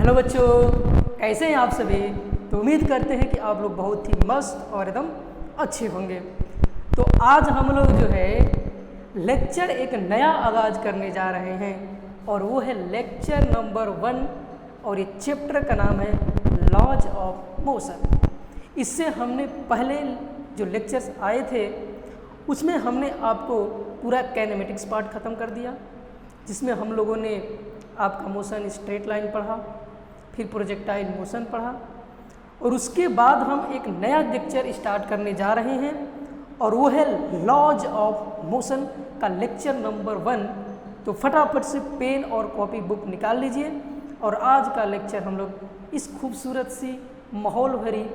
Hello बच्चों, कैसे हैं आप सभी। तो उम्मीद करते हैं कि आप लोग बहुत ही मस्त और एकदम अच्छे होंगे। तो आज हम लोग जो है लेक्चर एक नया आगाज़ करने जा रहे हैं और वो है लेक्चर नंबर 1 और ये चैप्टर का नाम है लॉज ऑफ मोशन। इससे हमने पहले जो लेक्चर्स आए थे उसमें हमने आपको पूरा काइनेमेटिक्स पार्ट ख़त्म कर दिया, जिसमें हम लोगों ने आपका मोशन स्ट्रेट लाइन पढ़ा, फिर प्रोजेक्टाइल मोशन पढ़ा और उसके बाद हम एक नया लेक्चर स्टार्ट करने जा रहे हैं और वो है लॉज ऑफ मोशन का लेक्चर नंबर 1। तो फटाफट से पेन और कॉपी बुक निकाल लीजिए और आज का लेक्चर हम लोग इस खूबसूरत सी माहौल भरी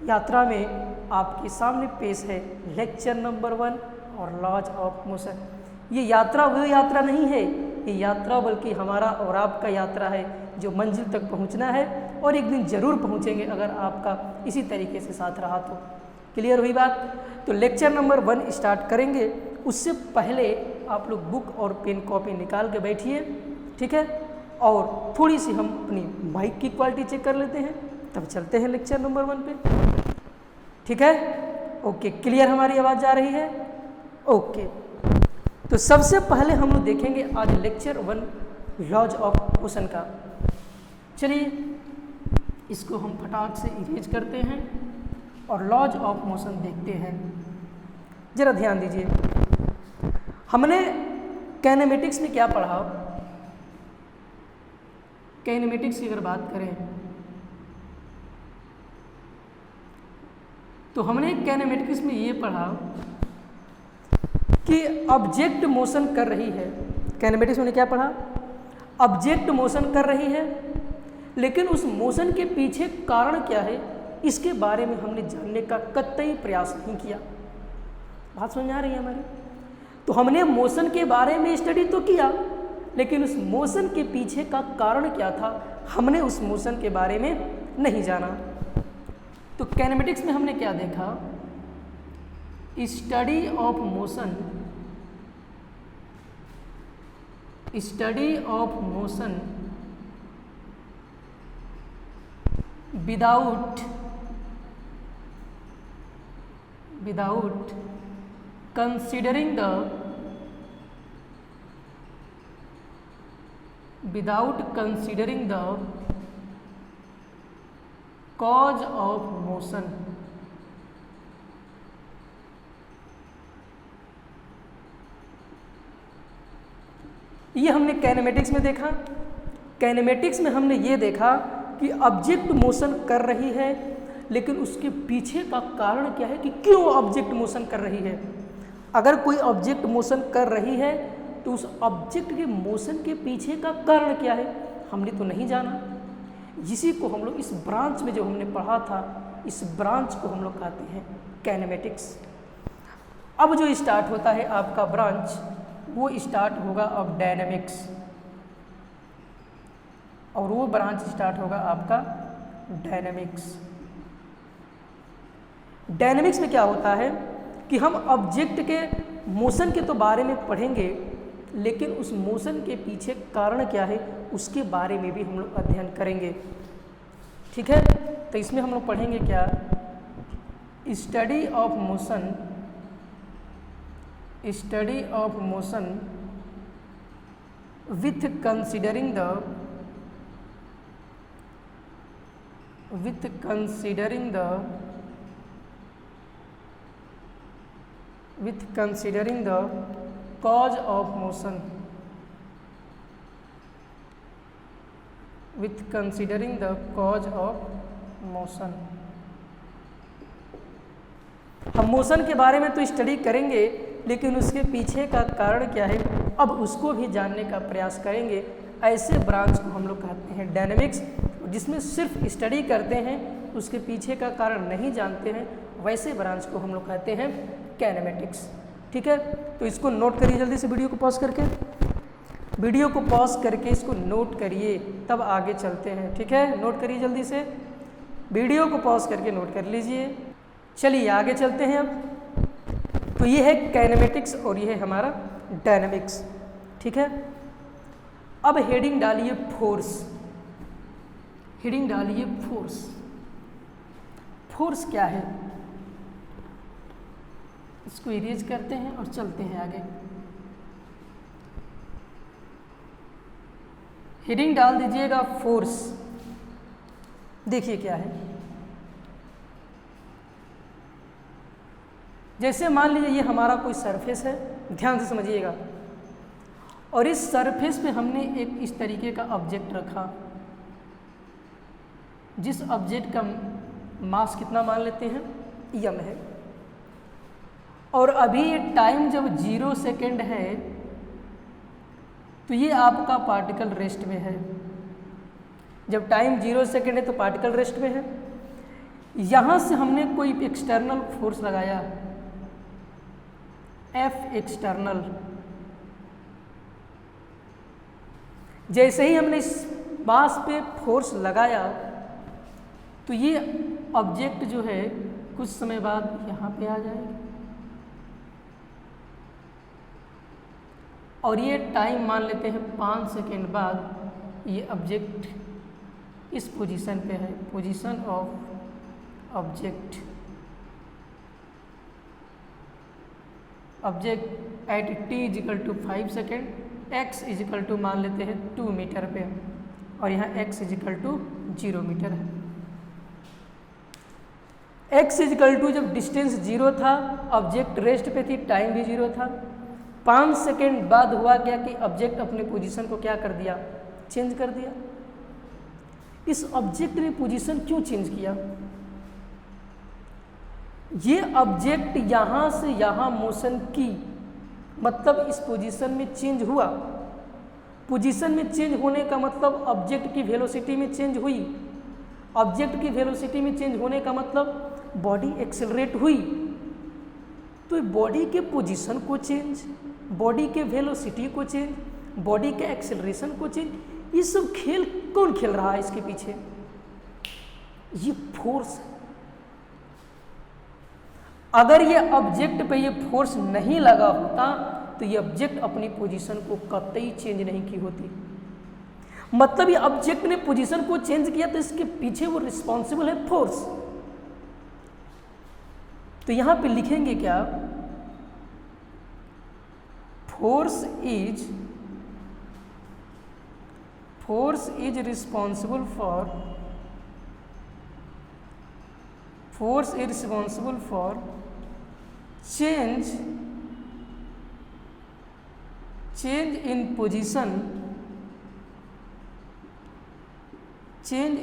यात्रा में आपके सामने पेश है। लेक्चर नंबर 1 और लॉज ऑफ मोशन। ये यात्रा वो यात्रा नहीं है, ये यात्रा बल्कि हमारा और आपका यात्रा है जो मंजिल तक पहुंचना है और एक दिन ज़रूर पहुंचेंगे अगर आपका इसी तरीके से साथ रहा तो। क्लियर हुई बात। तो लेक्चर नंबर 1 स्टार्ट करेंगे, उससे पहले आप लोग बुक और पेन कॉपी निकाल के बैठिए, ठीक है। और थोड़ी सी हम अपनी माइक की क्वालिटी चेक कर लेते हैं, तब चलते हैं लेक्चर नंबर 1 पे, ठीक है। ओके, क्लियर हमारी आवाज़ जा रही है। ओके, तो सबसे पहले हम लोग देखेंगे आज लेक्चर 1 लॉज ऑफ मोशन का। चलिए इसको हम फटाक से इरेज करते हैं और लॉज ऑफ मोशन देखते हैं। जरा ध्यान दीजिए, हमने काइनेमेटिक्स में क्या पढ़ा। काइनेमेटिक्स की अगर बात करें तो हमने काइनेमेटिक्स में ये पढ़ा कि ऑब्जेक्ट मोशन कर रही है। काइनेमेटिक्स में क्या पढ़ा, ऑब्जेक्ट मोशन कर रही है, लेकिन उस मोशन के पीछे कारण क्या है इसके बारे में हमने जानने का कतई प्रयास नहीं किया। बात समझ आ रही है हमारी। तो हमने मोशन के बारे में स्टडी तो किया, लेकिन उस मोशन के पीछे का कारण क्या था हमने उस मोशन के बारे में नहीं जाना। तो काइनेमेटिक्स में हमने क्या देखा, study of motion, study of motion without considering the cause of motion। ये हमने काइनेमेटिक्स में देखा। काइनेमेटिक्स में हमने ये देखा कि ऑब्जेक्ट मोशन कर रही है, लेकिन उसके पीछे का कारण क्या है कि क्यों ऑब्जेक्ट मोशन कर रही है। अगर कोई ऑब्जेक्ट मोशन कर रही है तो उस ऑब्जेक्ट के मोशन के पीछे का कारण क्या है हमने तो नहीं जाना। इसी को हम लोग इस ब्रांच में जो हमने पढ़ा था, इस ब्रांच को हम लोग कहते हैं काइनेमेटिक्स। अब जो स्टार्ट होता है आपका ब्रांच, वो स्टार्ट होगा अब डायनेमिक्स, और वो ब्रांच स्टार्ट होगा आपका डायनेमिक्स। डायनेमिक्स में क्या होता है कि हम ऑब्जेक्ट के मोशन के तो बारे में पढ़ेंगे, लेकिन उस मोशन के पीछे कारण क्या है उसके बारे में भी हम लोग अध्ययन करेंगे, ठीक है। तो इसमें हम लोग पढ़ेंगे क्या, study of motion, study of motion with considering the cause of motion, with considering the cause of motion। हम मोशन के बारे में तो स्टडी करेंगे, लेकिन उसके पीछे का कारण क्या है अब उसको भी जानने का प्रयास करेंगे। ऐसे ब्रांच को हम लोग कहते हैं डायनेमिक्स, जिसमें सिर्फ स्टडी करते हैं, उसके पीछे का कारण नहीं जानते हैं, वैसे ब्रांच को हम लोग कहते हैं काइनेमेटिक्स, ठीक है। तो इसको नोट करिए जल्दी से, वीडियो को पॉज करके इसको नोट करिए, तब आगे चलते हैं, ठीक है। नोट करिए जल्दी से, वीडियो को पॉज करके नोट कर लीजिए। चलिए आगे चलते हैं। अब तो ये है काइनेमेटिक्स और ये है हमारा डायनेमिक्स, ठीक है। अब हेडिंग डालिए फोर्स। हेडिंग डालिए फोर्स। फोर्स क्या है, इसको इरेज करते हैं और चलते हैं आगे। हेडिंग डाल दीजिएगा फोर्स। देखिए क्या है, जैसे मान लीजिए ये हमारा कोई सरफेस है, ध्यान से समझिएगा, और इस सरफेस पे हमने एक इस तरीके का ऑब्जेक्ट रखा, जिस ऑब्जेक्ट का मास कितना मान लेते हैं, m है, और अभी ये टाइम जब 0 सेकेंड है तो ये आपका पार्टिकल रेस्ट में है। जब टाइम 0 सेकेंड है तो पार्टिकल रेस्ट में है। यहाँ से हमने कोई एक्सटर्नल फोर्स लगाया, F एक्सटर्नल। जैसे ही हमने इस मास पे फोर्स लगाया तो ये ऑब्जेक्ट जो है कुछ समय बाद यहाँ पे आ जाएगा, और ये टाइम मान लेते हैं 5 सेकेंड बाद ये ऑब्जेक्ट इस पोजीशन पे है, position of object. Object at t is equal to 5 second, x is equal to मान लेते हैं 2 मीटर पे, और यहाँ x इजिकल टू 0 मीटर है। x इजिकल टू जब डिस्टेंस 0 था, ऑब्जेक्ट रेस्ट पे थी, टाइम भी 0 था। 5 सेकेंड बाद हुआ क्या कि ऑब्जेक्ट अपने पोजीशन को क्या कर दिया, चेंज कर दिया। इस ऑब्जेक्ट ने पोजीशन क्यों चेंज किया, ये ऑब्जेक्ट यहाँ से यहाँ मोशन की, मतलब इस पोजीशन में चेंज हुआ। पोजीशन में चेंज होने का मतलब ऑब्जेक्ट की वेलोसिटी में चेंज हुई। ऑब्जेक्ट की वेलोसिटी में चेंज होने का मतलब बॉडी एक्सेलरेट हुई। तो बॉडी के पोजीशन को चेंज, बॉडी के वेलोसिटी को चेंज, बॉडी के एक्सेलरेशन को चेंज, ये सब खेल कौन खेल रहा है इसके पीछे, ये फोर्स। अगर ये ऑब्जेक्ट पे ये फोर्स नहीं लगा होता तो ये ऑब्जेक्ट अपनी पोजीशन को कतई चेंज नहीं की होती। मतलब ये ऑब्जेक्ट ने पोजीशन को चेंज किया तो इसके पीछे वो रिस्पॉन्सिबल है फोर्स। तो यहां पे लिखेंगे क्या, force is responsible for change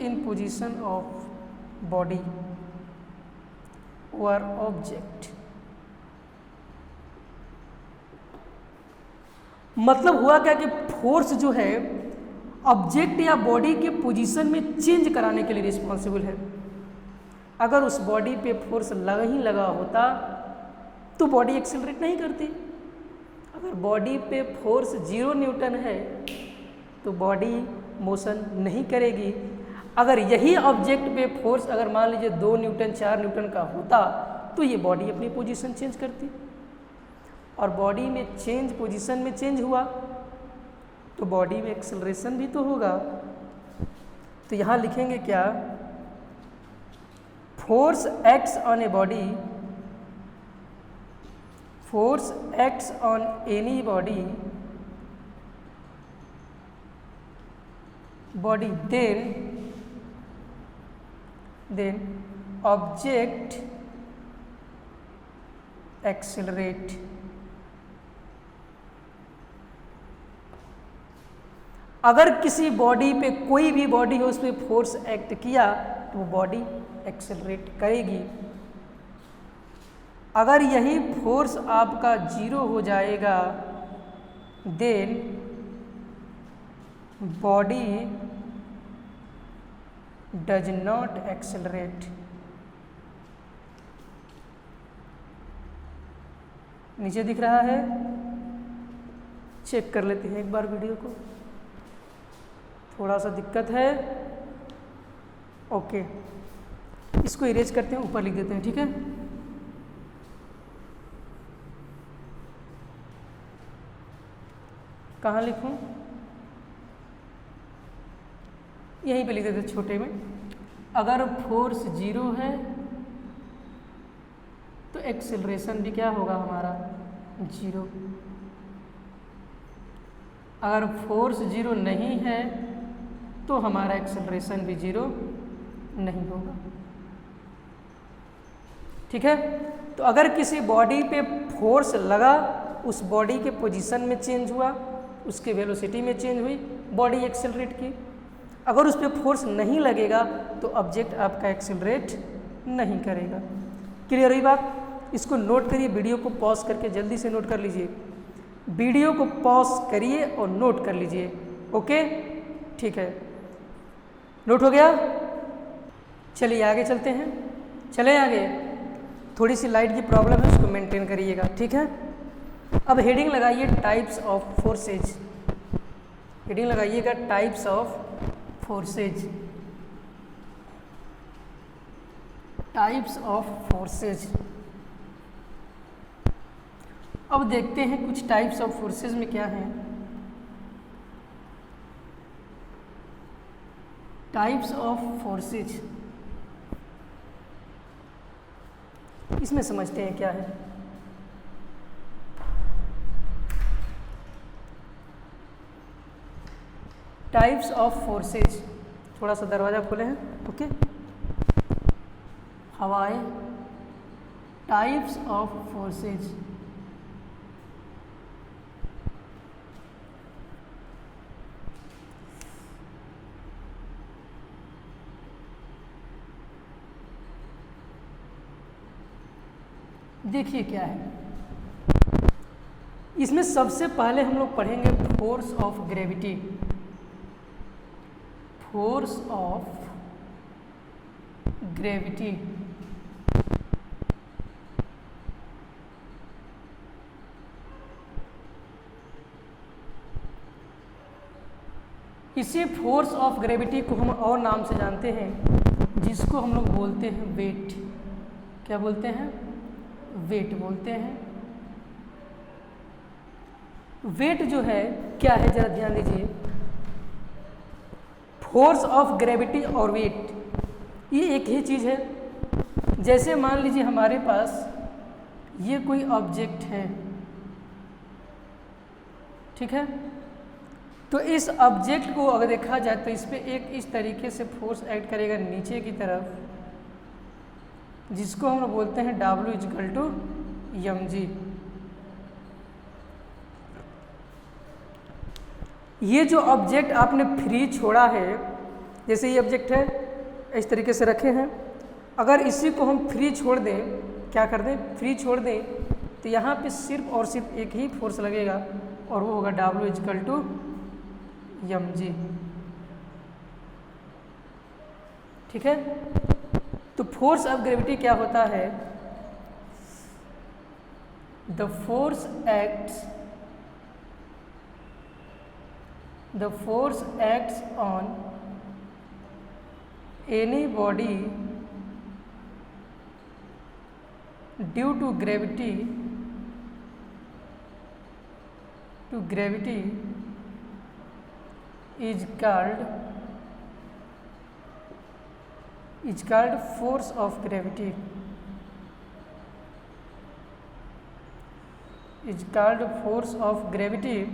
in position of body or object। मतलब हुआ क्या कि फोर्स जो है ऑब्जेक्ट या बॉडी के पोजीशन में चेंज कराने के लिए रिस्पॉन्सिबल है। अगर उस बॉडी पे फोर्स लगा होता तो बॉडी एक्सेलरेट नहीं करती। अगर बॉडी पे फोर्स 0 न्यूटन है तो बॉडी मोशन नहीं करेगी। अगर यही ऑब्जेक्ट पे फोर्स अगर मान लीजिए 2 न्यूटन 4 न्यूटन का होता तो ये बॉडी अपनी पोजीशन चेंज करती, और बॉडी में चेंज, पोजीशन में चेंज हुआ तो बॉडी में एक्सेलरेशन भी तो होगा। तो यहाँ लिखेंगे क्या, force acts on a body, force acts on any body then object accelerate। अगर किसी बॉडी पे, कोई भी बॉडी हो, उस पर फोर्स एक्ट किया तो वो बॉडी एक्सेलरेट करेगी। अगर यही फोर्स आपका 0 हो जाएगा then body does not accelerate. नीचे दिख रहा है, चेक कर लेते हैं एक बार वीडियो को, थोड़ा सा दिक्कत है। ओके, इसको इरेज करते हैं, ऊपर लिख देते हैं, ठीक है। कहाँ लिखूं, यहीं पे लिख देते छोटे में। अगर फोर्स 0 है तो एक्सेलरेशन भी क्या होगा हमारा 0। अगर फोर्स 0 नहीं है तो हमारा एक्सेलरेशन भी 0 नहीं होगा। ठीक है, तो अगर किसी बॉडी पे फोर्स लगा, उस बॉडी के पोजीशन में चेंज हुआ, उसके वेलोसिटी में चेंज हुई, बॉडी एक्सेलरेट की। अगर उस पर फोर्स नहीं लगेगा तो ऑब्जेक्ट आपका एक्सेलरेट नहीं करेगा। क्लियर हुई बात? इसको नोट करिए, वीडियो को पॉज करके जल्दी से नोट कर लीजिए। वीडियो को पॉज करिए और नोट कर लीजिए। ओके, ठीक है, नोट हो गया? चलिए आगे चलते हैं। चले आगे, थोड़ी सी लाइट की प्रॉब्लम है, उसको मेंटेन करिएगा। ठीक है, अब हेडिंग लगाइए टाइप्स ऑफ फोर्सेज। हेडिंग लगाइएगा types of forces. Types of forces. अब देखते हैं कुछ टाइप्स ऑफ फोर्सेज में क्या है। टाइप्स ऑफ फोर्सेज, इसमें समझते हैं क्या है। टाइप्स ऑफ फोर्सेज, थोड़ा सा दरवाज़ा खोले हैं। ओके, हवाएं। टाइप्स ऑफ फोर्सेज, देखिए क्या है। इसमें सबसे पहले हम लोग पढ़ेंगे force of gravity. Force of gravity, इसी फोर्स ऑफ ग्रेविटी को हम और नाम से जानते हैं, जिसको हम लोग बोलते हैं वेट। क्या बोलते हैं? वेट बोलते हैं। वेट जो है क्या है, जरा ध्यान दीजिए। फोर्स ऑफ ग्रेविटी और वेट ये एक ही चीज़ है। जैसे मान लीजिए हमारे पास ये कोई ऑब्जेक्ट है, ठीक है, तो इस ऑब्जेक्ट को अगर देखा जाए तो इस पर एक इस तरीके से फोर्स एक्ट करेगा नीचे की तरफ, जिसको हम बोलते हैं W=mg। ये जो ऑब्जेक्ट आपने फ्री छोड़ा है, जैसे ये ऑब्जेक्ट है इस तरीके से रखे हैं, अगर इसी को हम फ्री छोड़ दें, क्या कर दें, फ्री छोड़ दें, तो यहाँ पे सिर्फ और सिर्फ एक ही फोर्स लगेगा और वो होगा W=mg। ठीक है, तो फोर्स ऑफ ग्रेविटी क्या होता है? The force acts on any body due to gravity is called force of gravity, is called force of gravity।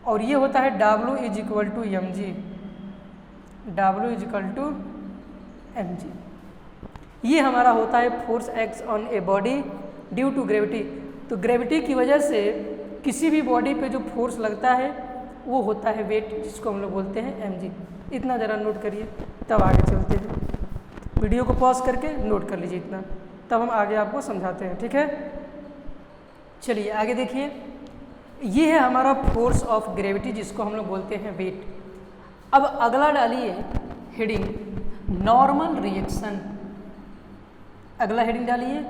और ये होता है W=mg। W=mg, ये हमारा होता है force acts on a body due to gravity. तो ग्रेविटी की वजह से किसी भी बॉडी पे जो फोर्स लगता है वो होता है वेट, जिसको हम लोग बोलते हैं mg। इतना ज़रा नोट करिए, तब आगे चलते हैं। वीडियो को पॉज करके नोट कर लीजिए इतना, तब हम आगे आपको समझाते हैं। ठीक है, चलिए आगे देखिए। ये है हमारा फोर्स ऑफ ग्रेविटी, जिसको हम लोग बोलते हैं वेट। अब अगला डालिए हेडिंग नॉर्मल रिएक्शन। अगला हेडिंग डालिए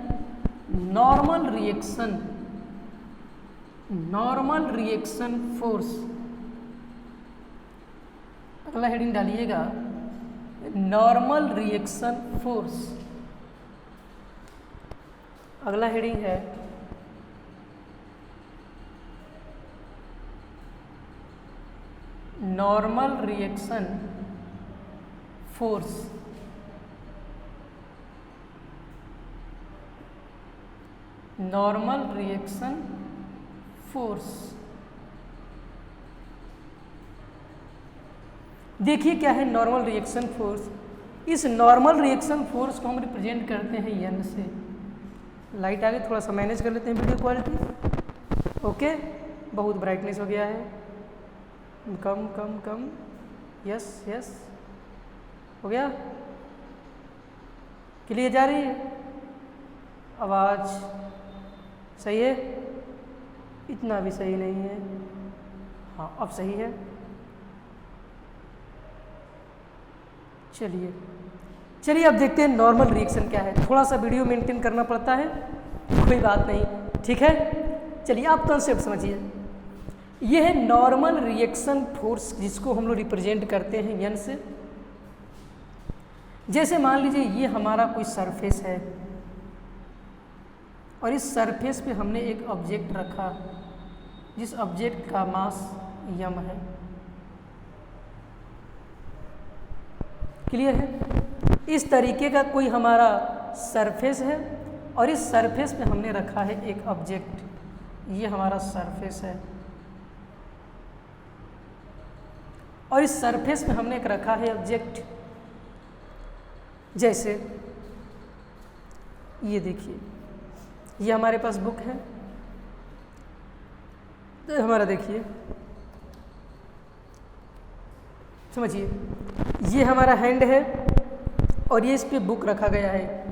नॉर्मल रिएक्शन फोर्स। अगला हेडिंग डालिएगा नॉर्मल रिएक्शन फोर्स। अगला हेडिंग है normal reaction force. Normal reaction force. देखिए क्या है नॉर्मल रिएक्शन फोर्स। इस नॉर्मल रिएक्शन फोर्स को हम रिप्रेजेंट करते हैं एन से। लाइट आगे थोड़ा सा मैनेज कर लेते हैं वीडियो क्वालिटी। ओके, बहुत ब्राइटनेस हो गया है, कम कम कम, यस यस, हो गया, क्लियर जा रही है आवाज़, सही है, इतना भी सही नहीं है, हाँ अब सही है। चलिए चलिए अब देखते हैं नॉर्मल रिएक्शन क्या है। थोड़ा सा वीडियो मेंटेन करना पड़ता है, कोई बात नहीं, ठीक है। चलिए आप कंसेप्ट समझिए। ये है नॉर्मल रिएक्शन फोर्स, जिसको हम लोग रिप्रेजेंट करते हैं एन से। जैसे मान लीजिए ये हमारा कोई सरफेस है और इस सरफेस पे हमने एक ऑब्जेक्ट रखा, जिस ऑब्जेक्ट का मास यम है। क्लियर है? इस तरीके का कोई हमारा सरफेस है और इस सरफेस पे हमने रखा है एक ऑब्जेक्ट, ये हमारा सरफेस है। और इस सरफेस पे हमने एक रखा है ऑब्जेक्ट, जैसे ये देखिए, ये हमारे पास बुक है, तो हमारा देखिए, समझिए, ये हमारा हैंड है और ये इस पे बुक रखा गया है।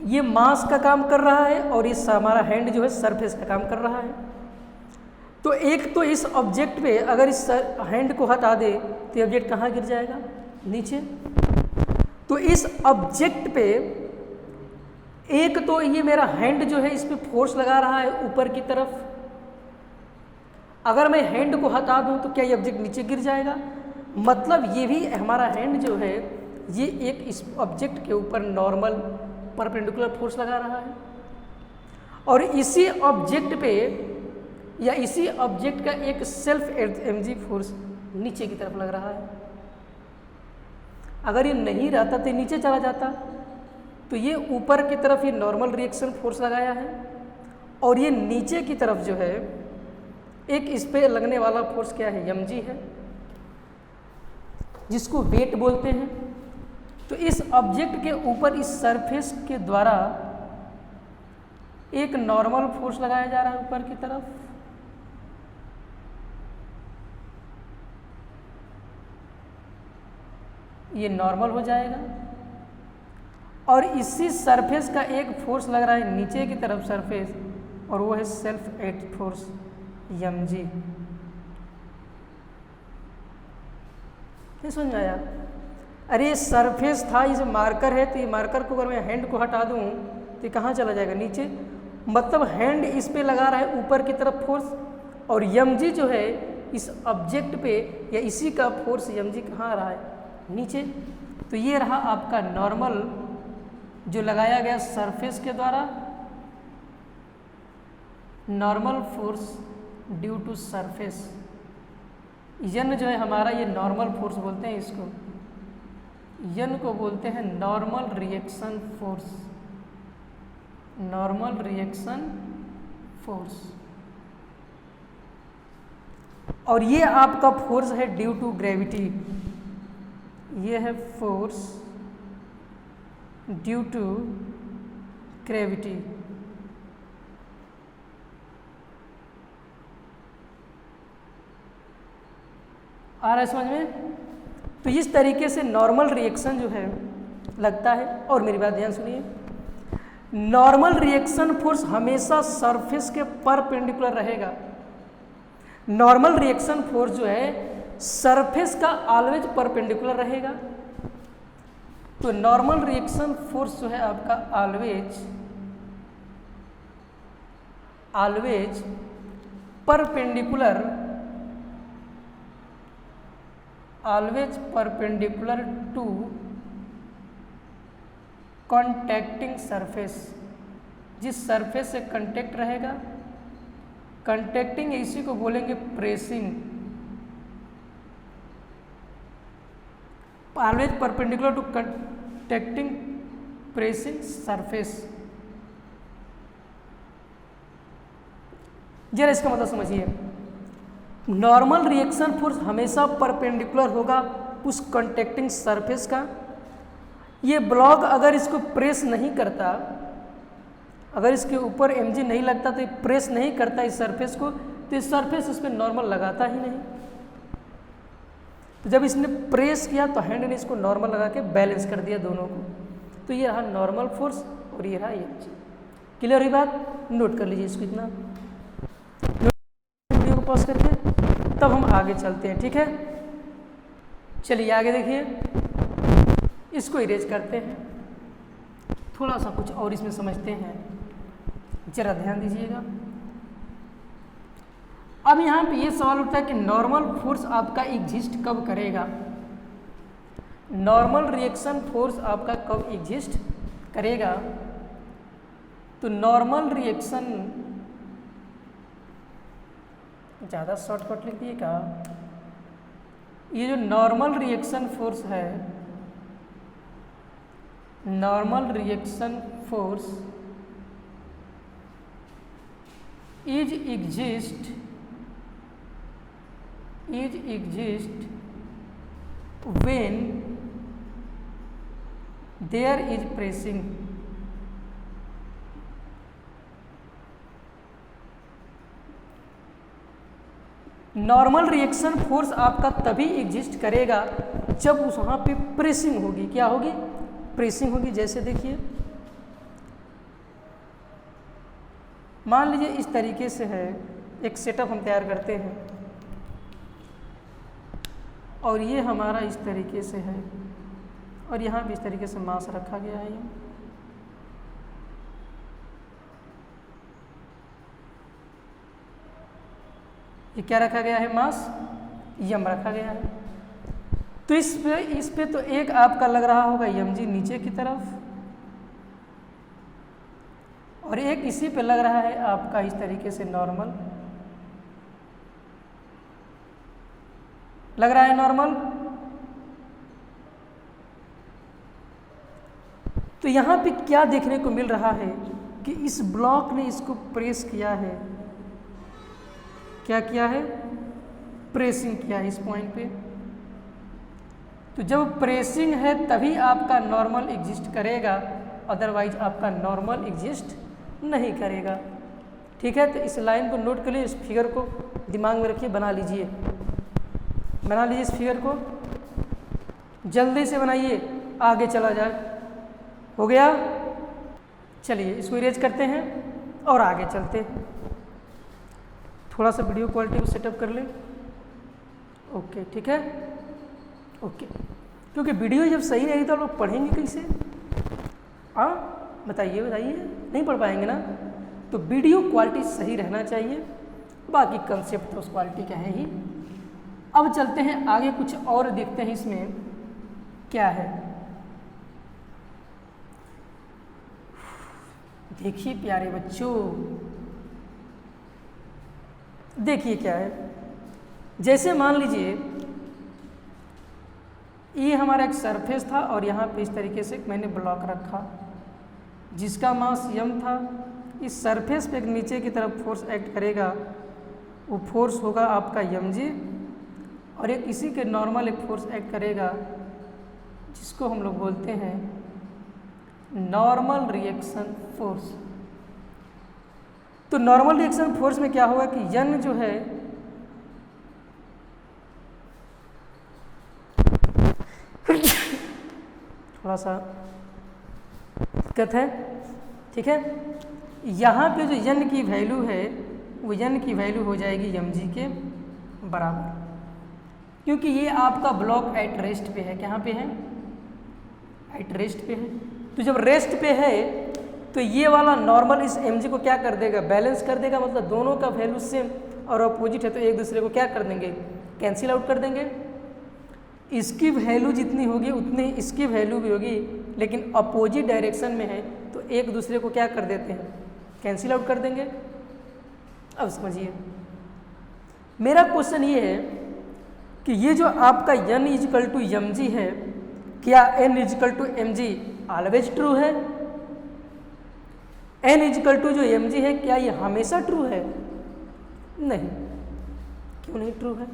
ये मास का काम कर रहा है और इस हमारा हैंड जो है सरफेस का काम कर रहा है। तो एक तो इस ऑब्जेक्ट पे अगर इस हैंड को हटा दे तो ऑब्जेक्ट कहाँ गिर जाएगा? नीचे। तो इस ऑब्जेक्ट पे एक तो ये मेरा हैंड जो है इस पे फोर्स लगा रहा है ऊपर की तरफ। अगर मैं हैंड को हटा दूं तो क्या ये ऑब्जेक्ट नीचे गिर जाएगा? मतलब ये भी हमारा हैंड जो है ये एक इस ऑब्जेक्ट के ऊपर नॉर्मल परपेंडिकुलर फोर्स लगा रहा है और इसी ऑब्जेक्ट पे या इसी ऑब्जेक्ट का एक सेल्फ एमजी फोर्स नीचे की तरफ लग रहा है। अगर ये नहीं रहता तो नीचे चला जाता, तो ये ऊपर की तरफ ये नॉर्मल रिएक्शन फोर्स लगाया है और ये नीचे की तरफ जो है एक इस पे लगने वाला फोर्स क्या है? एमजी है, जिसको वेट बोलते हैं। तो इस ऑब्जेक्ट के ऊपर इस सरफेस के द्वारा एक नॉर्मल फोर्स लगाया जा रहा है ऊपर की तरफ। ये नॉर्मल हो जाएगा और इसी सरफेस का एक फोर्स लग रहा है नीचे की तरफ सरफेस, और वो है सेल्फ एट फोर्स एमजी। नहीं समझ में आया? अरे ये सरफेस था, इसे मार्कर है, तो ये मार्कर को अगर मैं हैंड को हटा दूं तो ये कहाँ चला जाएगा? नीचे। मतलब हैंड इस पे लगा रहा है ऊपर की तरफ फोर्स और एमजी जो है इस ऑब्जेक्ट पे या इसी का फोर्स एमजी कहाँ आ रहा है? नीचे। तो ये रहा आपका नॉर्मल जो लगाया गया सरफेस के द्वारा, normal force due to surface. यन जो है हमारा ये नॉर्मल फोर्स बोलते हैं इसको, यन को बोलते हैं normal reaction force, normal reaction force. और ये आपका फोर्स है ड्यू टू ग्रेविटी, ये है फोर्स ड्यू टू ग्रेविटी। आ रहा है समझ में? तो इस तरीके से नॉर्मल रिएक्शन जो है लगता है। और मेरी बात ध्यान सुनिए, नॉर्मल रिएक्शन फोर्स हमेशा सरफेस के परपेंडिकुलर रहेगा। नॉर्मल रिएक्शन फोर्स जो है सरफेस का ऑलवेज परपेंडिकुलर रहेगा। तो नॉर्मल रिएक्शन फोर्स जो है आपका always perpendicular to contacting surface. जिस सरफेस से कांटेक्ट रहेगा, कांटेक्टिंग इसी को बोलेंगे pressing. Always perpendicular to contacting pressing surface. जरा इसका मतलब समझिए, नॉर्मल रिएक्शन फोर्स हमेशा परपेंडिकुलर होगा उस कंटैक्टिंग सरफेस का। ये ब्लॉक अगर इसको प्रेस नहीं करता, अगर इसके ऊपर mg नहीं लगता, तो ये प्रेस नहीं करता इस सरफेस को, तो इस सरफेस इस पर नॉर्मल लगाता ही नहीं। तो जब इसने प्रेस किया तो हैंड ने इसको नॉर्मल लगा के बैलेंस कर दिया दोनों को, तो ये रहा नॉर्मल फोर्स और ये रहा mg। क्लियर हुई बात? नोट कर लीजिए इसको, इतना वीडियो को पॉज करके तब हम आगे चलते हैं, ठीक है? चलिए आगे देखिए, इसको इरेज करते हैं, थोड़ा सा कुछ और इसमें समझते हैं, जरा ध्यान दीजिएगा। अब यहाँ पे ये सवाल उठता है कि नॉर्मल फोर्स आपका एग्जिस्ट कब करेगा? नॉर्मल रिएक्शन फोर्स आपका कब एग्जिस्ट करेगा? तो नॉर्मल रिएक्शन, ज़्यादा शॉर्टकट लिख दिए क्या? ये जो नॉर्मल रिएक्शन फोर्स है, normal reaction force is exist when there is pressing। Normal reaction force आपका तभी एग्जिस्ट करेगा जब उस वहाँ पे प्रेसिंग होगी। क्या होगी? प्रेसिंग होगी। जैसे देखिए, मान लीजिए इस तरीके से है, एक सेटअप हम तैयार करते हैं और ये हमारा इस तरीके से है और यहाँ भी इस तरीके से मास रखा गया है। ये क्या रखा गया है? मास यम रखा गया है। तो इस पे तो एक आपका लग रहा होगा mg नीचे की तरफ, और एक इसी पे लग रहा है आपका इस तरीके से नॉर्मल लग रहा है, नॉर्मल। तो यहाँ पे क्या देखने को मिल रहा है कि इस ब्लॉक ने इसको प्रेस किया है। क्या किया है? प्रेसिंग किया है इस पॉइंट पे। तो जब प्रेसिंग है तभी आपका नॉर्मल एग्जिस्ट करेगा, अदरवाइज आपका नॉर्मल एग्जिस्ट नहीं करेगा। ठीक है, तो इस लाइन को नोट कर लीजिए, इस फिगर को दिमाग में रखिए, बना लीजिए इस फिगर को, जल्दी से बनाइए, आगे चला जाए। हो गया? चलिए इसको इरेज करते हैं और आगे चलते हैं। थोड़ा सा वीडियो क्वालिटी को सेटअप कर लें। ओके, ठीक है, ओके। क्योंकि वीडियो जब सही रहेगी तो लोग पढ़ेंगे कैसे? हाँ बताइए, नहीं पढ़ पाएंगे ना। तो वीडियो क्वालिटी सही रहना चाहिए, बाकी कंसेप्ट तो उस क्वालिटी का है ही। अब चलते हैं आगे, कुछ और देखते हैं इसमें क्या है। देखिए प्यारे बच्चों, देखिए क्या है। जैसे मान लीजिए ये हमारा एक सरफेस था और यहाँ पे इस तरीके से मैंने ब्लॉक रखा जिसका मास m था। इस सरफेस पे एक नीचे की तरफ फोर्स एक्ट करेगा, वो फोर्स होगा आपका mg, और एक इसी के नॉर्मल एक फोर्स एक्ट करेगा जिसको हम लोग बोलते हैं नॉर्मल रिएक्शन फोर्स। तो नॉर्मल रिएक्शन फोर्स में क्या होगा कि n जो है थोड़ा सा दिक्कत है, ठीक है। यहाँ पे जो n की वैल्यू है वो n की वैल्यू हो जाएगी mg के बराबर, क्योंकि ये आपका ब्लॉक एट रेस्ट पे है। कहाँ पे है? एट रेस्ट पे है। तो जब रेस्ट पे है तो ये वाला नॉर्मल इस mg को क्या कर देगा? बैलेंस कर देगा। मतलब दोनों का वैल्यू सेम और अपोजिट है तो एक दूसरे को क्या कर देंगे? कैंसिल आउट कर देंगे। इसकी वैल्यू जितनी होगी उतनी इसकी वैल्यू भी होगी, लेकिन अपोजिट डायरेक्शन में है तो एक दूसरे को क्या कर देते हैं? कैंसिल आउट कर देंगे। अब समझिए, मेरा क्वेश्चन ये है कि ये जो आपका n इजकल टू mg है, क्या n is equal to M G always true है? n इजिकल टू जो एम जी है क्या ये हमेशा ट्रू है? नहीं। क्यों नहीं ट्रू है?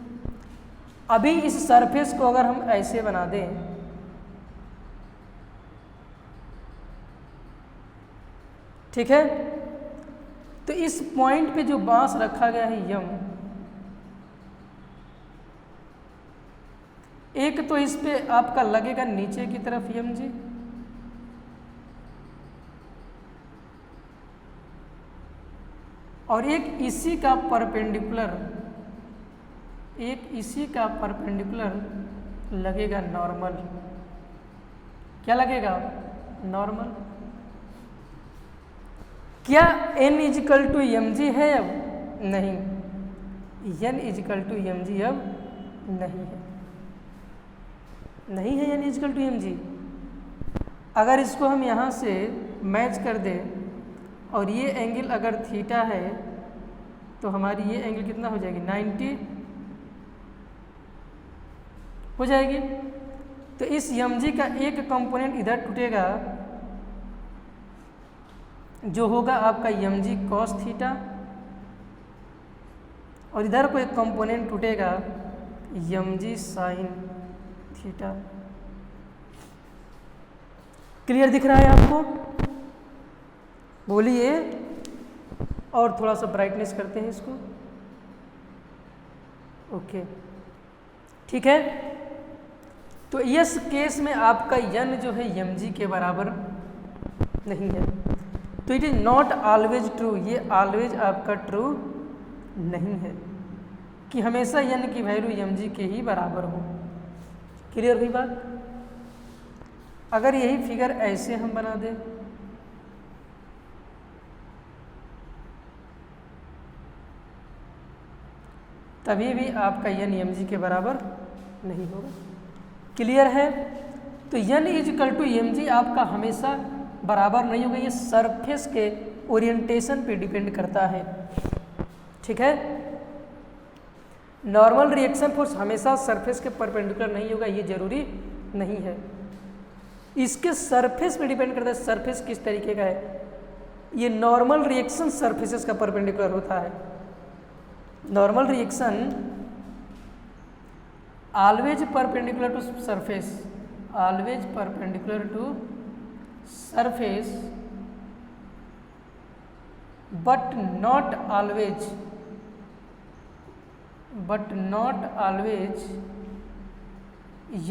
अभी इस सरफेस को अगर हम ऐसे बना दें, ठीक है, तो इस पॉइंट पे जो बांस रखा गया है यम, एक तो इस पे आपका लगेगा नीचे की तरफ यम जी, और एक इसी का परपेंडिकुलर, एक इसी का परपेंडिकुलर लगेगा नॉर्मल। क्या लगेगा? नॉर्मल। क्या n is equal to M G है अब? नहीं। n is equal to M G अब नहीं है, नहीं है n is equal to M G. अगर इसको हम यहाँ से मैच कर दें और ये एंगल अगर थीटा है तो हमारी ये एंगल कितना हो जाएगी? 90 हो जाएगी। तो इस एम जी का एक कंपोनेंट इधर टूटेगा जो होगा आपका एम जी कॉस थीटा, और इधर कोई कंपोनेंट टूटेगा M G sine theta. Clear दिख रहा है आपको? बोलिए। और थोड़ा सा ब्राइटनेस करते हैं इसको। ओके, ठीक है। तो इस केस में आपका n जो है एम जी के बराबर नहीं है, तो it is not always true. ये ऑलवेज आपका ट्रू नहीं है कि हमेशा n की वैल्यू एम जी के ही बराबर हो। क्लियर हुई बात? अगर यही फिगर ऐसे हम बना दें, तभी भी आपका n एम जी के बराबर नहीं होगा। क्लियर है? तो n is equal to M G आपका हमेशा बराबर नहीं होगा, ये सरफेस के ओरिएंटेशन पे डिपेंड करता है। ठीक है, नॉर्मल रिएक्शन फोर्स हमेशा सरफेस के परपेंडिकुलर नहीं होगा, ये जरूरी नहीं है। इसके सरफेस पे डिपेंड करता है, सरफेस किस तरीके का है। ये नॉर्मल रिएक्शन सरफेसेस का परपेंडिकुलर होता है। Normal reaction always perpendicular to surface, always perpendicular to surface, but not always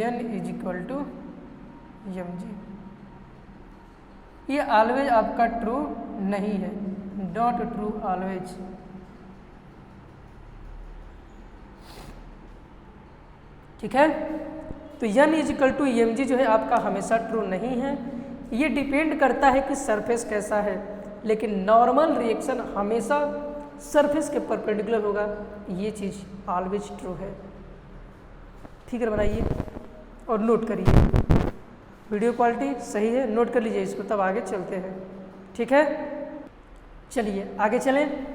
n is equal to mg। ये ऑलवेज आपका ट्रू नहीं है, नॉट ट्रू ऑलवेज। ठीक है, तो n is equal to M G जो है आपका हमेशा ट्रू नहीं है। ये डिपेंड करता है कि सरफेस कैसा है, लेकिन नॉर्मल रिएक्शन हमेशा सरफेस के परपेंडिकुलर होगा, ये चीज़ ऑलवेज ट्रू है। फिगर बनाइए और नोट करिए। वीडियो क्वालिटी सही है, नोट कर लीजिए इसको, तब आगे चलते हैं। ठीक है, चलिए आगे चलें।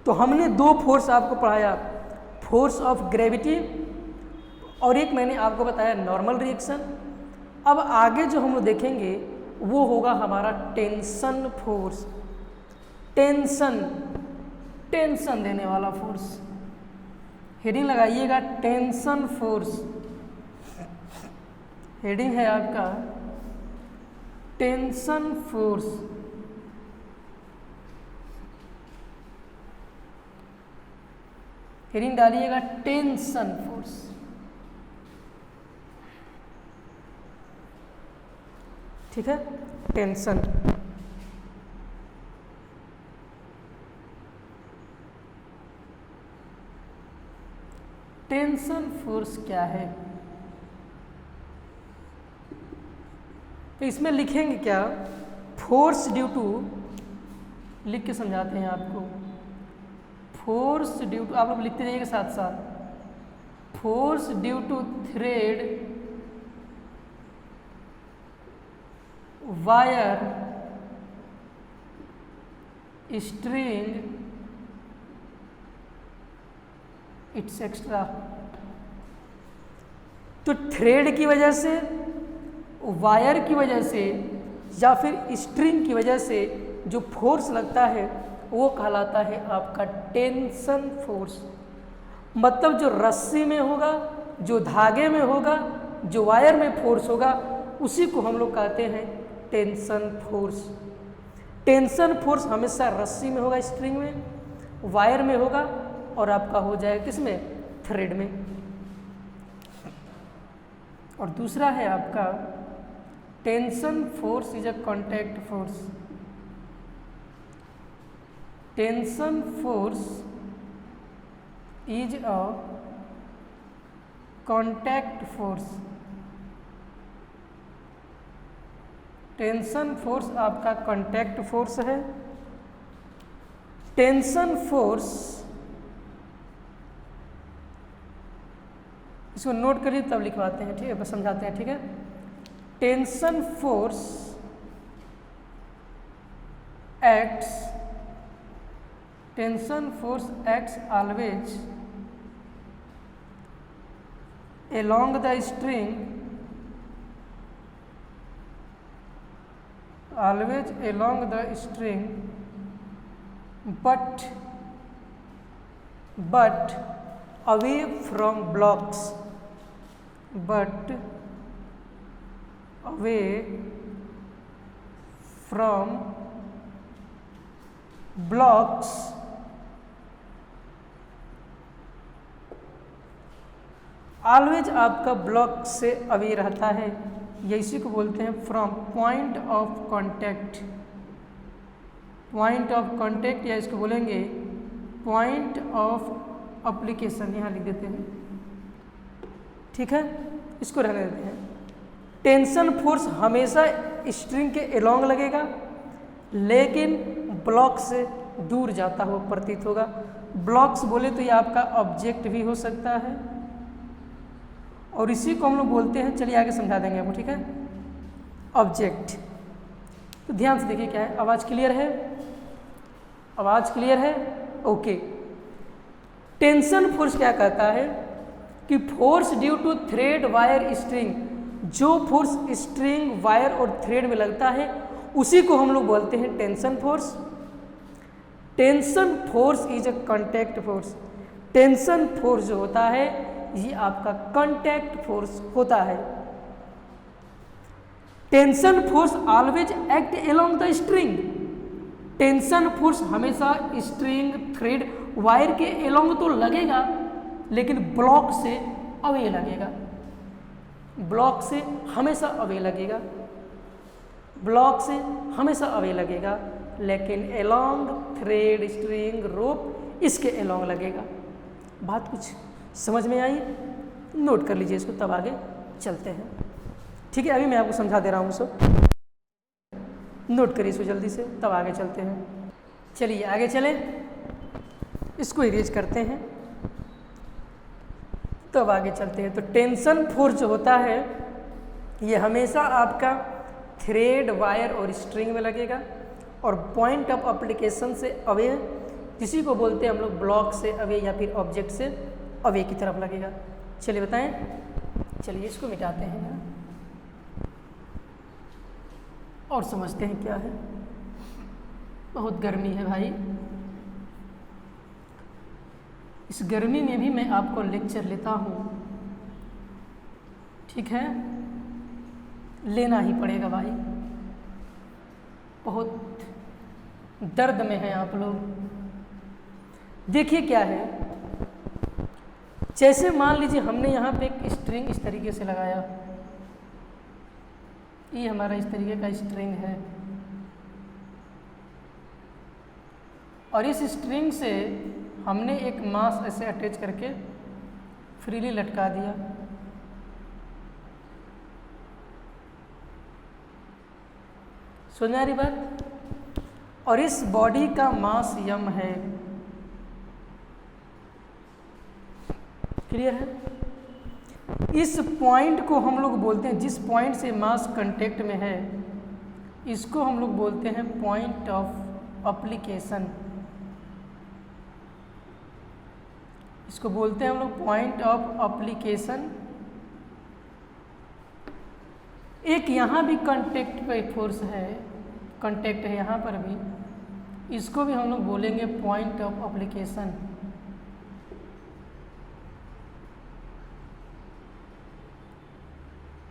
तो हमने दो फोर्स आपको पढ़ाया, फोर्स ऑफ ग्रेविटी और एक मैंने आपको बताया नॉर्मल रिएक्शन। अब आगे जो हम लोग देखेंगे वो होगा हमारा टेंशन फोर्स, टेंशन देने वाला फोर्स। हेडिंग लगाइएगा टेंशन फोर्स, हेडिंग है आपका टेंशन फोर्स। हेडिंग डालिएगा टेंशन फोर्स। ठीक है, टेंशन। टेंशन फोर्स क्या है, तो इसमें लिखेंगे क्या, फोर्स ड्यू टू, लिख के समझाते हैं आपको। फोर्स ड्यू टू, आप लोग लिखते जाइएगा साथ साथ। Force due to thread, wire, string, etcetera. तो थ्रेड की वजह से वायर की वजह से या फिर स्ट्रिंग की वजह से जो फोर्स लगता है वो कहलाता है आपका टेंशन फोर्स। मतलब जो रस्सी में होगा, जो धागे में होगा, जो वायर में फोर्स होगा, उसी को हम लोग कहते हैं टेंशन फोर्स। टेंशन फोर्स हमेशा रस्सी में होगा, स्ट्रिंग में, वायर में होगा और आपका हो जाएगा किस में, थ्रेड में। और दूसरा है आपका tension force is a contact force. Tension force is a contact force. Tension force आपका कॉन्टैक्ट फोर्स है। टेंशन फोर्स, इसको नोट करिए तब लिखवाते हैं, ठीक है, बस समझाते हैं, ठीक है। Tension force acts, tension force acts always along the string, always along the string, but away from blocks, but away from blocks always आपका ब्लॉक से अवे रहता है, या इसी को बोलते हैं from point of contact. Point of contact या इसको बोलेंगे पॉइंट ऑफ एप्लीकेशन, यहाँ लिख देते हैं, ठीक है, इसको रहने देते हैं। टेंशन फोर्स हमेशा स्ट्रिंग के एलोंग लगेगा, लेकिन ब्लॉक से दूर जाता हुआ प्रतीत होगा। ब्लॉक्स बोले तो ये आपका ऑब्जेक्ट भी हो सकता है, और इसी को हम लोग बोलते हैं, चलिए आगे समझा देंगे आपको, ठीक है, ऑब्जेक्ट। तो ध्यान से देखिए क्या है, आवाज़ क्लियर है, आवाज़ क्लियर है, ओके। टेंशन फोर्स क्या कहता है कि force due to thread wire string, जो फोर्स स्ट्रिंग वायर और थ्रेड में लगता है उसी को हम लोग बोलते हैं tension force. Tension force is a contact force. Tension force जो होता है ये आपका कॉन्टैक्ट फोर्स होता है। Tension force always act along the string. Tension force हमेशा स्ट्रिंग, थ्रेड, वायर के अलोंग तो लगेगा, लेकिन ब्लॉक से अवे लगेगा। ब्लॉक से हमेशा अवे लगेगा, ब्लॉक से हमेशा अवे लगेगा, लेकिन अलोंग थ्रेड, स्ट्रिंग, रोप इसके अलोंग लगेगा। बात कुछ समझ में आई? नोट कर लीजिए इसको, तब आगे चलते हैं, ठीक है। अभी मैं आपको समझा दे रहा हूँ सब, नोट करिए इसको जल्दी से, तब आगे चलते हैं। चलिए आगे चलें, इसको इरेज करते हैं, तब आगे चलते हैं। तो टेंशन फोर्स जो होता है ये हमेशा आपका थ्रेड, वायर और स्ट्रिंग में लगेगा, और पॉइंट ऑफ एप्लीकेशन से अवे, किसी को बोलते हैं हम लोग ब्लॉक से अवे या फिर ऑब्जेक्ट से अवे की तरफ लगेगा। चलिए बताएं, चलिए इसको मिटाते हैं और समझते हैं क्या है। बहुत गर्मी है भाई, इस गर्मी में भी मैं आपको लेक्चर लेता हूँ, ठीक है, लेना ही पड़ेगा भाई। बहुत दर्द में हैं आप लोग। देखिए क्या है, जैसे मान लीजिए हमने यहाँ पे एक स्ट्रिंग इस तरीके से लगाया, ये हमारा इस तरीके का स्ट्रिंग है, और इस स्ट्रिंग से हमने एक मास ऐसे अटैच करके फ्रीली लटका दिया। समझ आ रही बात? और इस बॉडी का मास यम है, क्लियर है? इस पॉइंट को हम लोग बोलते हैं, जिस पॉइंट से मास कांटेक्ट में है, इसको हम लोग बोलते हैं पॉइंट ऑफ एप्लीकेशन। इसको बोलते हैं हम लोग पॉइंट ऑफ एप्लीकेशन, एक यहाँ भी कांटेक्ट पे फोर्स है, कांटेक्ट है यहाँ पर भी, इसको भी हम लोग बोलेंगे point of application.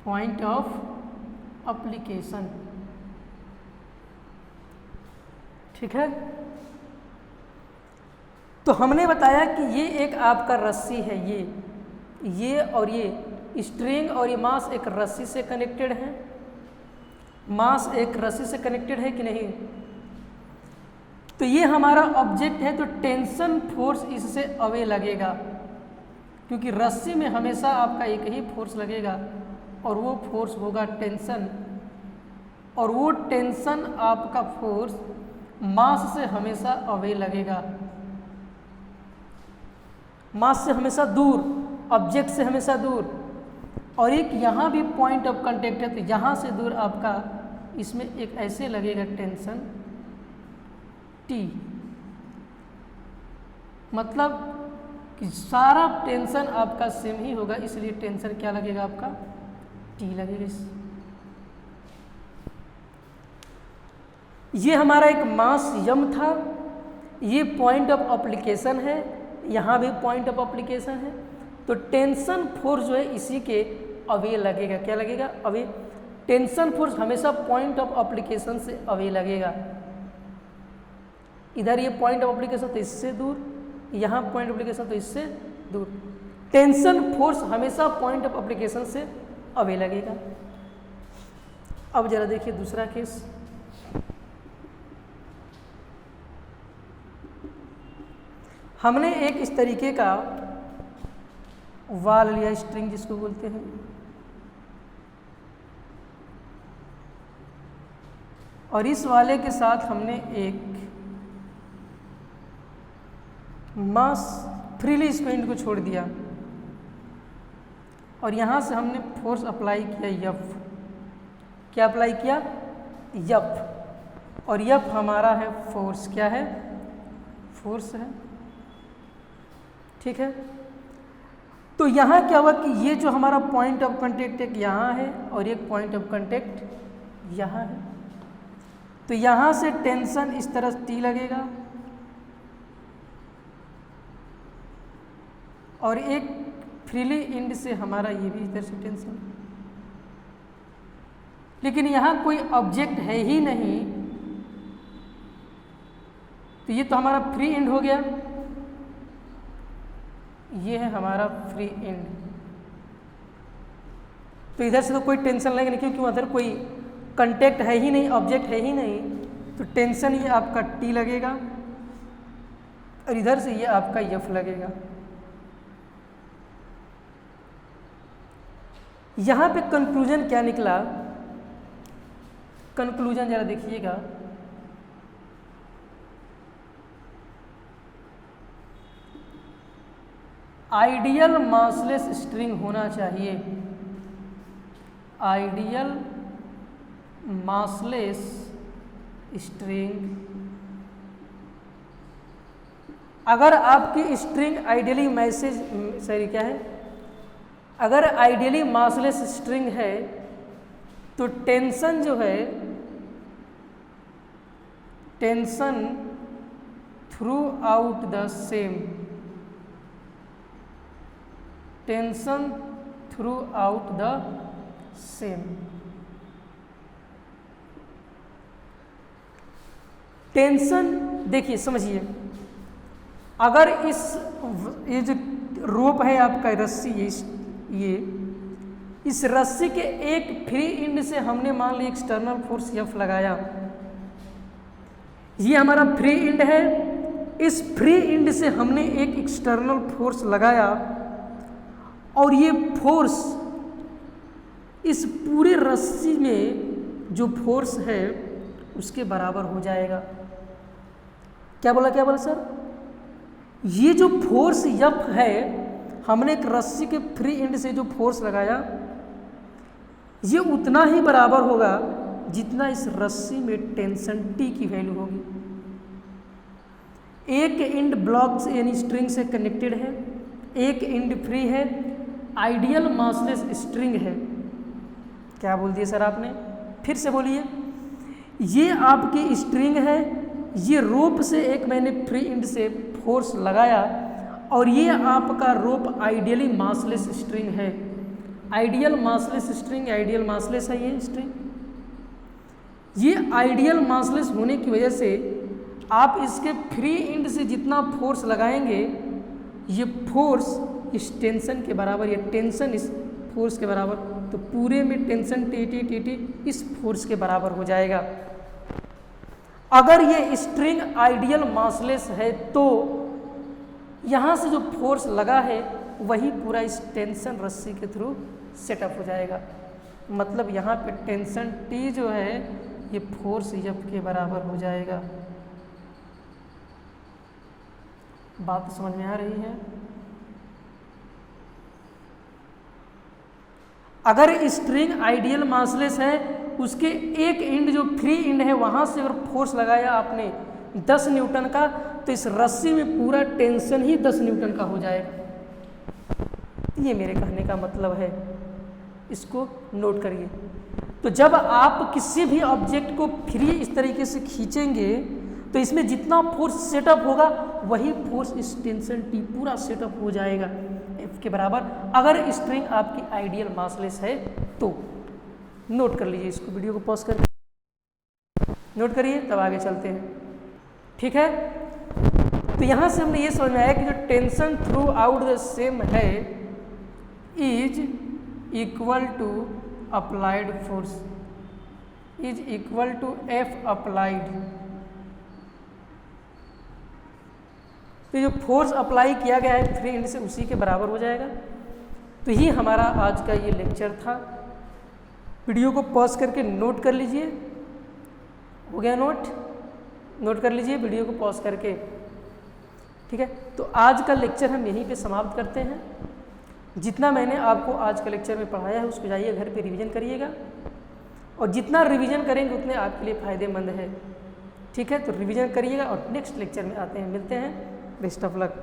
Point of application, ठीक है। तो हमने बताया कि ये एक आपका रस्सी है, ये और ये स्ट्रिंग और ये मास एक रस्सी से कनेक्टेड है। मास एक रस्सी से कनेक्टेड है कि नहीं? तो ये हमारा ऑब्जेक्ट है, तो टेंशन फोर्स इससे अवे लगेगा, क्योंकि रस्सी में हमेशा आपका एक ही फोर्स लगेगा और वो फोर्स होगा टेंशन, और वो टेंशन आपका फोर्स मास से हमेशा अवे लगेगा, मास से हमेशा दूर, ऑब्जेक्ट से हमेशा दूर। और एक यहाँ भी पॉइंट ऑफ कांटेक्ट है, तो यहाँ से दूर आपका इसमें एक ऐसे लगेगा टेंशन टी, मतलब कि सारा टेंशन आपका सेम ही होगा, इसलिए टेंशन क्या लगेगा आपका? टी लगेगा। ये हमारा एक मास यम था, ये पॉइंट ऑफ एप्लीकेशन है, यहाँ भी पॉइंट ऑफ एप्लीकेशन है। तो टेंशन फोर्स जो है इसी के अवे लगेगा। क्या लगेगा? अवे। टेंशन फोर्स हमेशा पॉइंट ऑफ एप्लीकेशन से अवे लगेगा। इधर ये पॉइंट ऑफ एप्लीकेशन तो इससे दूर, यहाँ पॉइंट ऑफ एप्लीकेशन तो इससे दूर। टेंशन फोर्स हमेशा पॉइंट ऑफ एप्लीकेशन से अवे लगेगा। अब जरा देखिए दूसरा केस। हमने एक इस तरीके का वाल लिया, स्ट्रिंग जिसको बोलते हैं, और इस वाले के साथ हमने एक मास फ्रीली इस पॉइंट को छोड़ दिया, और यहाँ से हमने फोर्स अप्लाई किया यफ। क्या अप्लाई किया? यफ। और यफ हमारा है फोर्स। क्या है? फोर्स है, ठीक है। तो यहाँ क्या हुआ कि ये जो हमारा पॉइंट ऑफ कांटेक्ट एक यहाँ है और एक पॉइंट ऑफ कांटेक्ट यहाँ है, तो यहाँ से टेंशन इस तरह टी लगेगा और एक फ्रीली एंड से हमारा ये भी इधर से टेंशन। लेकिन यहाँ कोई ऑब्जेक्ट है ही नहीं, तो ये तो हमारा फ्री एंड हो गया, ये है हमारा फ्री एंड। तो इधर से तो कोई टेंशन लगेगा नहीं, क्योंकि उधर कोई कांटेक्ट है ही नहीं, ऑब्जेक्ट है ही नहीं, तो टेंशन ये आपका टी लगेगा और इधर से ये आपका यफ लगेगा। यहाँ पे कंक्लूजन क्या निकला? कंक्लूजन जरा देखिएगा। आइडियल मासलेस स्ट्रिंग होना चाहिए। आइडियल मासलेस स्ट्रिंग, अगर आपकी स्ट्रिंग आइडियली क्या है, अगर आइडियली मासलेस स्ट्रिंग है तो टेंशन जो है, tension throughout the same, tension throughout the same. Tension देखिए, समझिए, अगर ये जो रोप है आपका रस्सी, ये इस रस्सी के एक फ्री एंड से हमने मान ली एक्सटर्नल फोर्स एफ लगाया, ये हमारा फ्री एंड है, इस फ्री एंड से हमने एक एक्सटर्नल फोर्स लगाया और ये फोर्स इस पूरे रस्सी में जो फोर्स है उसके बराबर हो जाएगा। क्या बोला सर? ये जो फोर्स एफ है, हमने एक रस्सी के फ्री एंड से जो फोर्स लगाया, ये उतना ही बराबर होगा जितना इस रस्सी में टेंशन टी की वैल्यू होगी। एक एंड ब्लॉक से यानी स्ट्रिंग से कनेक्टेड है, एक एंड फ्री है, आइडियल मासलेस स्ट्रिंग है, क्या बोल दिया सर आपने? फिर से बोलिए। ये आपकी स्ट्रिंग है, ये रोप से एक मैंने फ्री एंड से फोर्स लगाया और ये आपका रोप आइडियली मासलेस स्ट्रिंग है। Ideal massless string, ideal massless है ये स्ट्रिंग। ये आइडियल मासलेस होने की वजह से आप इसके फ्री एंड से जितना फोर्स लगाएंगे ये फोर्स इस टेंशन के बराबर, या टेंशन इस फोर्स के बराबर, तो पूरे में टेंशन टी इस फोर्स के बराबर हो जाएगा। अगर ये स्ट्रिंग आइडियल मासलेस है तो यहाँ से जो फोर्स लगा है वही पूरा इस टेंशन रस्सी के थ्रू सेटअप हो जाएगा। मतलब यहाँ पे टेंशन टी जो है ये फोर्स एफ के बराबर हो जाएगा। बात समझ में आ रही है? अगर स्ट्रिंग आइडियल मासलेस है, उसके एक एंड जो फ्री एंड है वहाँ से अगर फोर्स लगाया आपने 10 न्यूटन का, तो इस रस्सी में पूरा टेंशन ही 10 न्यूटन का हो जाएगा। ये मेरे कहने का मतलब है, इसको नोट करिए। तो जब आप किसी भी ऑब्जेक्ट को फ्री इस तरीके से खींचेंगे तो इसमें जितना फोर्स सेटअप होगा वही फोर्स इस टेंशन टी पूरा सेटअप हो जाएगा एफ के बराबर, अगर स्ट्रिंग आपकी आइडियल मासलेस है तो। नोट कर लीजिए इसको, वीडियो को पॉज करके नोट करिए, तब आगे चलते हैं। ठीक है, तो यहाँ से हमने ये समझ में आया कि जो tension throughout the same है is equal to applied force, is equal to F applied. तो जो फोर्स अप्लाई किया गया है फ्री एंड से उसी के बराबर हो जाएगा। तो ये हमारा आज का ये लेक्चर था। वीडियो को पॉज करके नोट कर लीजिए। हो गया नोट? नोट कर लीजिए वीडियो को पॉज करके। ठीक है, तो आज का लेक्चर हम यहीं पे समाप्त करते हैं। जितना मैंने आपको आज का लेक्चर में पढ़ाया है उसको जाइए घर पे रिवीजन करिएगा, और जितना रिवीजन करेंगे उतने आपके लिए फ़ायदेमंद है। ठीक है, तो रिवीजन करिएगा और नेक्स्ट लेक्चर में आते हैं, मिलते हैं। Best of luck.